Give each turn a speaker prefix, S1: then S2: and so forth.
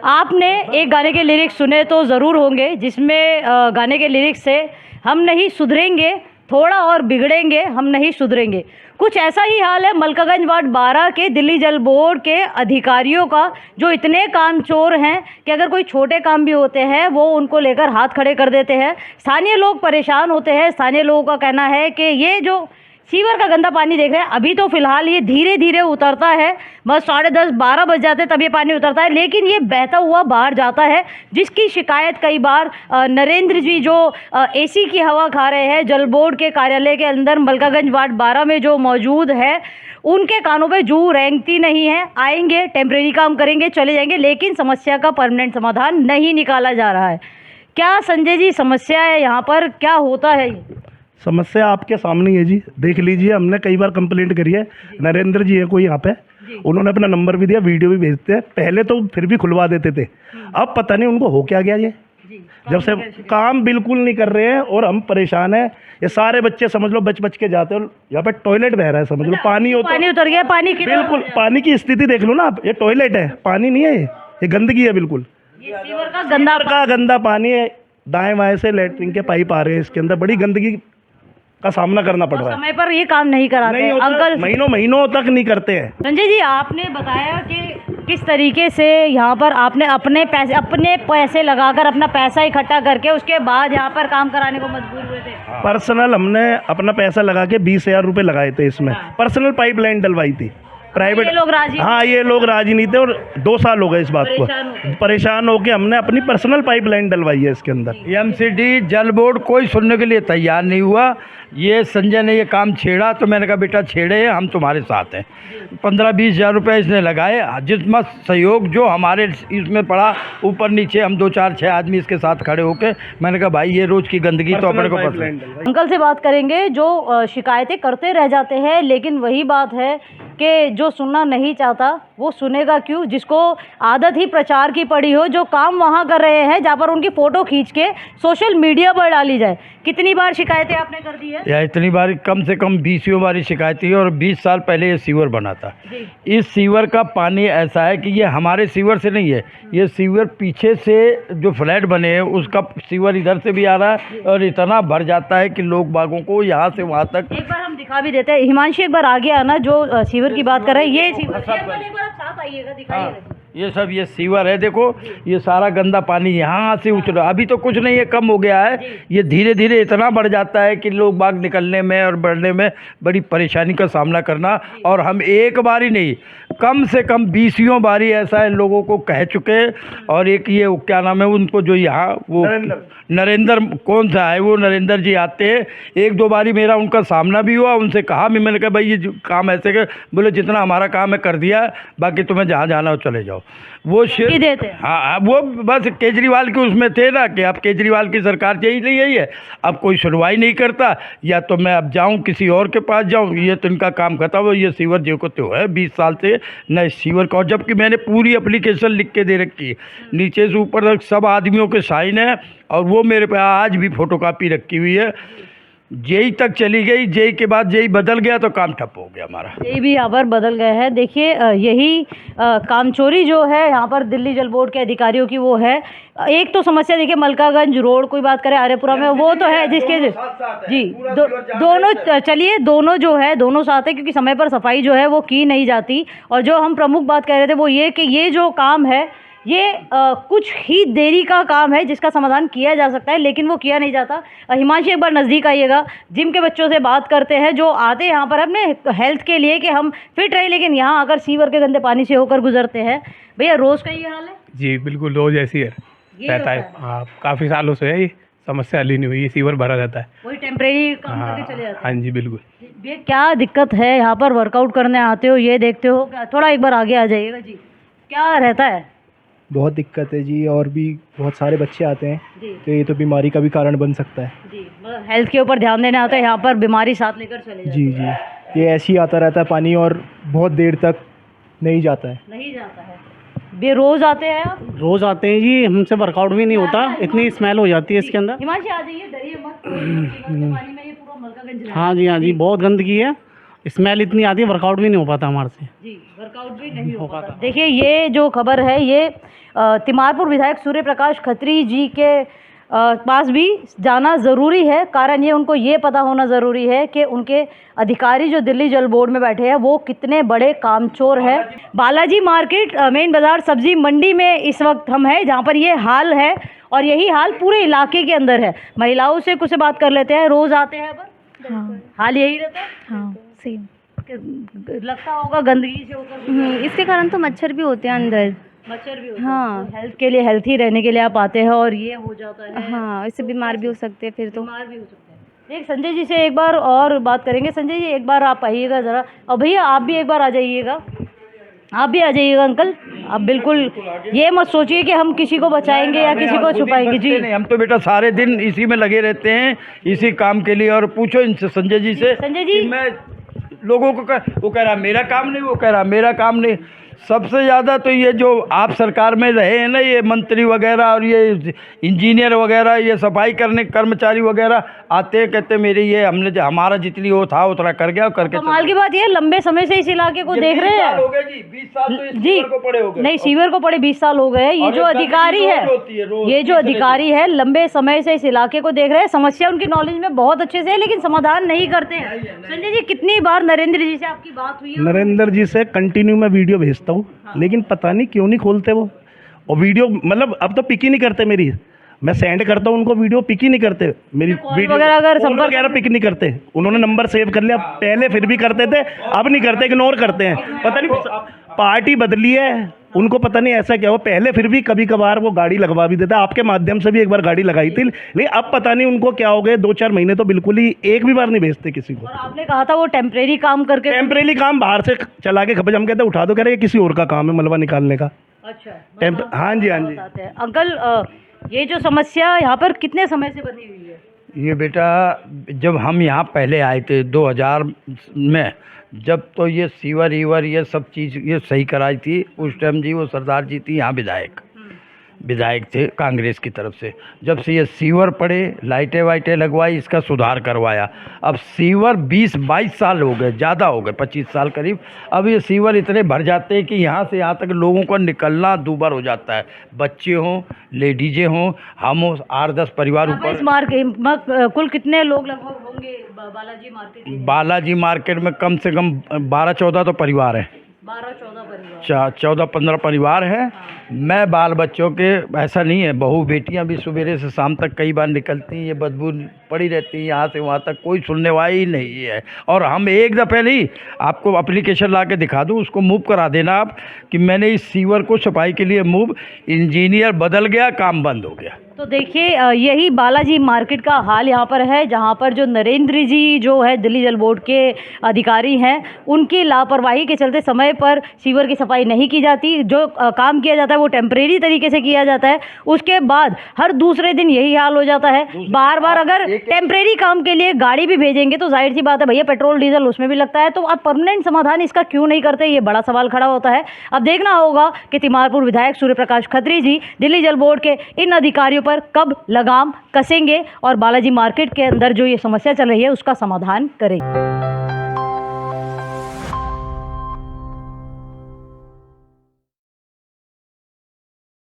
S1: आपने एक गाने के लिरिक्स सुने तो ज़रूर होंगे, जिसमें गाने के लिरिक्स से हम नहीं सुधरेंगे, थोड़ा और बिगड़ेंगे, हम नहीं सुधरेंगे। कुछ ऐसा ही हाल है मलकागंज वार्ड 12 के दिल्ली जल बोर्ड के अधिकारियों का, जो इतने कामचोर हैं कि अगर कोई छोटे काम भी होते हैं वो उनको लेकर हाथ खड़े कर देते हैं। स्थानीय लोग परेशान होते हैं। स्थानीय लोगों का कहना है कि ये जो सीवर का गंदा पानी देख रहे हैं, अभी तो फिलहाल ये धीरे धीरे उतरता है, बस 10:30-12 बज जाते तब ये पानी उतरता है, लेकिन ये बहता हुआ बाहर जाता है, जिसकी शिकायत कई बार नरेंद्र जी जो एसी की हवा खा रहे हैं जल बोर्ड के कार्यालय के अंदर मलकागंज वार्ड 12 में जो मौजूद है, उनके कानों पे जू रेंगती नहीं है। आएंगे, टेम्परेरी काम करेंगे, चले जाएंगे, लेकिन समस्या का परमानेंट समाधान नहीं निकाला जा रहा है। क्या संजय जी समस्या है यहाँ पर, क्या होता है?
S2: समस्या आपके सामने ही है जी, देख लीजिए। हमने कई बार कंप्लेंट करी है। नरेंद्र जी है कोई यहाँ पे, उन्होंने अपना नंबर भी दिया, वीडियो भी भेजते हैं। पहले तो फिर भी खुलवा देते थे, अब पता नहीं उनको हो क्या गया ये, जब से काम बिल्कुल नहीं कर रहे हैं और हम परेशान हैं। ये सारे बच्चे समझ लो बच के जाते हैं। यहाँ पे टॉयलेट बह रहा है, समझ लो पानी
S1: उतर गया। पानी
S2: बिल्कुल, पानी की स्थिति देख लो ना आप, ये टॉयलेट है, पानी नहीं है, ये गंदगी है बिल्कुल।
S1: ये सीवर का
S2: गंदा पानी है, दाएं बाएं से लैट्रिन के पाइप आ रहे हैं, इसके अंदर बड़ी गंदगी का सामना करना पड़ रहा है।
S1: समय पर ये काम नहीं कराते अंकल,
S2: महीनों तक नहीं करते हैं।
S1: संजय जी, आपने बताया कि किस तरीके से यहाँ पर आपने अपने पैसे लगाकर, अपना पैसा इकट्ठा करके उसके बाद यहाँ पर काम कराने को मजबूर हुए थे।
S2: पर्सनल हमने अपना पैसा लगा के 20,000 रुपये लगाए थे इसमें। पर्सनल पाइपलाइन डलवाई थी, प्राइवेट। हाँ, ये लोग राजी नहीं थे और 2 साल हो गए इस बात को। परेशान होकर हमने अपनी पर्सनल पाइपलाइन डलवाई है इसके अंदर।
S3: एमसीडी जल बोर्ड कोई सुनने के लिए तैयार नहीं हुआ। ये संजय ने ये काम छेड़ा तो मैंने कहा बेटा छेड़े, हम तुम्हारे साथ हैं। 15-20 हज़ार रुपये इसने लगाए, जितना सहयोग जो हमारे इसमें पड़ा, ऊपर नीचे हम 2-4-6 आदमी इसके साथ खड़े होके, मैंने कहा भाई ये रोज़ की गंदगी तो अपने को पता है।
S1: अंकल से बात करेंगे जो शिकायतें करते रह जाते हैं, लेकिन वही बात है कि जो सुनना नहीं चाहता वो सुनेगा क्यों? जिसको आदत ही प्रचार की पड़ी हो, जो काम वहाँ कर रहे हैं जहाँ पर उनकी फ़ोटो खींच के सोशल मीडिया पर डाली जाए। कितनी बार शिकायतें आपने कर दी है?
S3: या इतनी बार, कम से कम 20 बारी शिकायत है। और 20 साल पहले ये सीवर बना था। इस सीवर का पानी ऐसा है कि ये हमारे सीवर से नहीं है, ये सीवर पीछे से जो फ्लैट बने हैं उसका सीवर इधर से भी आ रहा है और इतना भर जाता है कि लोग बागों को यहाँ से वहाँ तक।
S1: एक बार हम दिखा भी देते हैं, हिमांशु एक बार आगे आना, जो सीवर की बात कर रहे हैं ये सीवर। एक बार आप साथ आइएगा, दिखाइएगा।
S3: ये सब ये सीवर है, देखो ये सारा गंदा पानी यहाँ से उछ रहा। अभी तो कुछ नहीं है, कम हो गया है। ये धीरे धीरे इतना बढ़ जाता है कि लोग बाग निकलने में और बढ़ने में बड़ी परेशानी का सामना करना। और हम एक बारी नहीं, कम से कम 20 बारी ऐसा है लोगों को कह चुके। और एक ये क्या नाम है उनको, जो यहाँ वो नरेंद्र कौन सा है, वो नरेंद्र जी आते हैं। 1-2 बारी मेरा उनका सामना भी हुआ, उनसे कहा भी, मैंने कहा भाई ये काम ऐसे कर, बोले जितना हमारा काम है कर दिया, बाकी तुम्हें जहाँ जाना हो चले जाओ। वो देते। हाँ, वो बस केजरीवाल के उसमें थे ना कि अब केजरीवाल की सरकार यही है, अब कोई सुनवाई नहीं करता, या तो मैं अब जाऊँ किसी और के पास जाऊँ, ये तो इनका काम खत्म हो। ये सीवर जो को तो है 20 साल से न सीवर का, जबकि मैंने पूरी एप्लीकेशन लिख के दे रखी है, नीचे से ऊपर तक सब आदमियों के साइन है, और वो मेरे पे आज भी फोटोकॉपी रखी हुई है। जेई तक चली गई, जेई के बाद जेई बदल गया तो काम ठप हो गया हमारा।
S1: जेई भी यहाँ पर बदल गए हैं। देखिए यही कामचोरी जो है यहाँ पर दिल्ली जल बोर्ड के अधिकारियों की वो है। एक तो समस्या देखिए मलकागंज रोड, कोई बात करें आर्यपुरा में, वो तो है जिसके जी दोनों, चलिए दोनों जो है दोनों साथ है, क्योंकि समय पर सफाई जो है वो की नहीं जाती। और जो हम प्रमुख बात कह रहे थे वो ये कि ये जो काम है ये कुछ ही देरी का काम है जिसका समाधान किया जा सकता है, लेकिन वो किया नहीं जाता। हिमांशु एक बार नज़दीक आइएगा। जिम के बच्चों से बात करते हैं जो आते हैं यहाँ पर अपने हेल्थ के लिए कि हम फिट रहे, लेकिन यहाँ आकर सीवर के गंदे पानी से होकर गुजरते हैं। भैया रोज़ का ये हाल है? जी
S4: बिल्कुल, रोज़ ऐसी है, रहता है। हाँ, काफ़ी सालों से है ये समस्या, हल ही नहीं हुई। सीवर भरा रहता है,
S1: वही टेम्परेरी काम करके चले जाते हैं।
S4: हाँ जी बिल्कुल।
S1: ये क्या दिक्कत है? यहाँ पर वर्कआउट करने आते हो, ये देखते हो, थोड़ा एक बार आगे आ जाइएगा जी, क्या रहता है?
S5: बहुत दिक्कत है जी, और भी बहुत सारे बच्चे आते हैं तो ये तो बीमारी का भी कारण बन सकता है
S1: जी। हेल्थ के ऊपर ध्यान देने आता है, यहाँ पर बीमारी साथ लेकर चले जाते हैं।
S5: जी, ये ऐसे ही आता रहता है पानी और बहुत देर तक नहीं जाता है।
S1: ये रोज़ आते हैं आप?
S6: रोज़ आते हैं जी, हमसे वर्कआउट भी नहीं होता, इतनी स्मेल हो जाती है इसके अंदर।
S1: हिमांशु आ जाइए, डरिए मत, पानी में ये पूरा मलकागंज।
S6: हाँ जी, बहुत गंदगी है। स्मेल इतनी आती है, वर्कआउट भी नहीं हो पाता हमारे से।
S1: जी, वर्कआउट भी नहीं हो पाता। देखिए ये जो खबर है ये तिमारपुर विधायक सूर्य प्रकाश खत्री जी के पास भी जाना ज़रूरी है। कारण ये उनको ये पता होना ज़रूरी है कि उनके अधिकारी जो दिल्ली जल बोर्ड में बैठे हैं वो कितने बड़े कामचोर हैं। बालाजी मार्केट मेन बाज़ार सब्जी मंडी में इस वक्त हम हैं, जहाँ पर ये हाल है और यही हाल पूरे इलाके के अंदर है। महिलाओं से कुछ बात कर लेते हैं, रोज़ आते हैं पर
S7: हाँ
S1: हाल यही रहता है।
S7: हाँ सेम।
S1: लगता होगा गंदगी से होकर
S7: इसके कारण तो मच्छर भी होते हैं अंदर।
S1: मच्छर भी होता
S7: हाँ।
S1: है। हेल्थ के लिए, हेल्थी रहने के लिए आप आते हैं और ये हो जाता है।
S7: हाँ, इससे बीमार भी हो सकते हैं फिर तो।
S1: बीमार भी हो सकते हैं। एक संजय जी से एक बार और बात करेंगे। संजय जी एक बार आप आइएगा ज़रा, और भैया आप भी एक बार आ जाइएगा, आप भी आ जाइएगा अंकल। आप बिल्कुल ये मत सोचिए कि हम किसी को बचाएंगे या किसी को छुपाएंगे। जी
S3: नहीं, हम तो बेटा सारे दिन इसी में लगे रहते हैं, इसी काम के लिए। और पूछो इनसे, संजय जी से।
S1: संजय जी,
S3: कि मैं लोगों को वो कह रहा मेरा काम नहीं, वो कह रहा मेरा काम नहीं। सबसे ज़्यादा तो ये जो आप सरकार में रहे हैं ना, ये मंत्री वगैरह और ये इंजीनियर वगैरह, ये सफाई करने कर्मचारी वगैरह आते हैं, कहते मेरे ये हमने हमारा जितनी वो था उतना कर गया और करके।
S1: कमाल की बात ये लंबे समय से इस इलाके को देख रहे हैं।
S3: हो गए जी, 20 साल तो इस
S1: जी
S3: सीवर को पड़े हो गए।
S1: नहीं, सीवर को पड़े 20 साल हो गए। ये जो अधिकारी है, ये जो अधिकारी है लंबे समय से इस इलाके को देख रहे हैं। समस्या उनकी नॉलेज में बहुत अच्छे से है, लेकिन समाधान नहीं करते हैं। संजय जी, कितनी बार नरेंद्र जी से आपकी बात हुई है?
S2: नरेंद्र जी से कंटिन्यू मैं वीडियो भेजता हूँ, लेकिन पता नहीं क्यों नहीं खोलते वो। और वीडियो मतलब अब तो पिक ही नहीं करते मेरी। मैं सेंड करता हूँ उनको वीडियो, पिक ही नहीं करते मेरी वीडियो
S1: वगैरह। अगर
S2: संपर्क वगैरह पिक नहीं करते। उन्होंने नंबर सेव कर लिया, पहले फिर भी करते थे, अब नहीं करते, इग्नोर करते हैं। पता नहीं पार्टी बदली है, उनको पता नहीं ऐसा क्या हो। पहले फिर भी कभी कभार वो गाड़ी लगवा भी देता, आपके माध्यम से भी एक बार गाड़ी लगाई थी, लेकिन अब पता नहीं उनको क्या हो गए। 2-4 महीने तो बिल्कुल ही एक भी बार नहीं भेजते किसी को।
S1: और आपने कहा था वो टेम्परेरी काम करके,
S2: टेम्परेरी काम बाहर से चला के खबर, हम कहते उठा दो, कह रहे किसी और का काम है मलबा निकालने का।
S1: अच्छा,
S2: हाँ जी, हाँ जी।
S1: बताते हैं। अंकल ये जो समस्या यहाँ पर कितने समय से बनी हुई है?
S3: ये बेटा जब हम यहाँ पहले आए थे 2000 में, जब तो ये सीवर ईवर ये सब चीज़ ये सही कराई थी उस टाइम जी, वो सरदार जी थी यहाँ विधायक थे कांग्रेस की तरफ से। जब से ये सीवर पड़े, लाइटें वाइटें लगवाई, इसका सुधार करवाया। अब सीवर 20-22 साल हो गए, ज़्यादा हो गए, 25 साल करीब। अब ये सीवर इतने भर जाते हैं कि यहाँ से यहाँ तक लोगों का निकलना दूभर हो जाता है। बच्चे हों, लेडीजें हों, हम हो, 8-10 परिवार ऊपर।
S1: इस मार्केट कुल कितने लोग लगभग होंगे बालाजी मार्केट में?
S3: बालाजी मार्केट में कम से कम 12-14 तो परिवार हैं।
S1: 12-14 परिवार,
S3: 14-15 परिवार हैं। मैं बाल बच्चों के ऐसा नहीं है, बहू बेटियां भी सवेरे से शाम तक कई बार निकलती हैं, ये बदबू पड़ी रहती है यहाँ से वहाँ तक, कोई सुनने वाला ही नहीं है। और हम एक दफ़े नहीं, आपको एप्लीकेशन ला के दिखा दूँ, उसको मूव करा देना आप कि मैंने इस सीवर को सफाई के लिए मूव, इंजीनियर बदल गया, काम बंद हो गया।
S1: तो देखिए यही बालाजी मार्केट का हाल यहाँ पर है, जहाँ पर जो नरेंद्र जी जो है दिल्ली जल बोर्ड के अधिकारी हैं, उनकी लापरवाही के चलते समय पर सीवर की सफाई नहीं की जाती। जो काम किया जाता है वो टेम्परेरी तरीके से किया जाता है, उसके बाद हर दूसरे दिन यही हाल हो जाता है। बार बार अगर टेम्परेरी काम के लिए गाड़ी भी भेजेंगे तो जाहिर सी बात है भैया, पेट्रोल डीजल उसमें भी लगता है, तो आप परमानेंट समाधान इसका क्यों नहीं करते, ये बड़ा सवाल खड़ा होता है। अब देखना होगा कि तिमारपुर विधायक सूर्य प्रकाश खत्री जी दिल्ली जल बोर्ड के इन अधिकारियों पर कब लगाम कसेंगे और बालाजी मार्केट के अंदर जो ये समस्या चल रही है उसका समाधान करेंगे।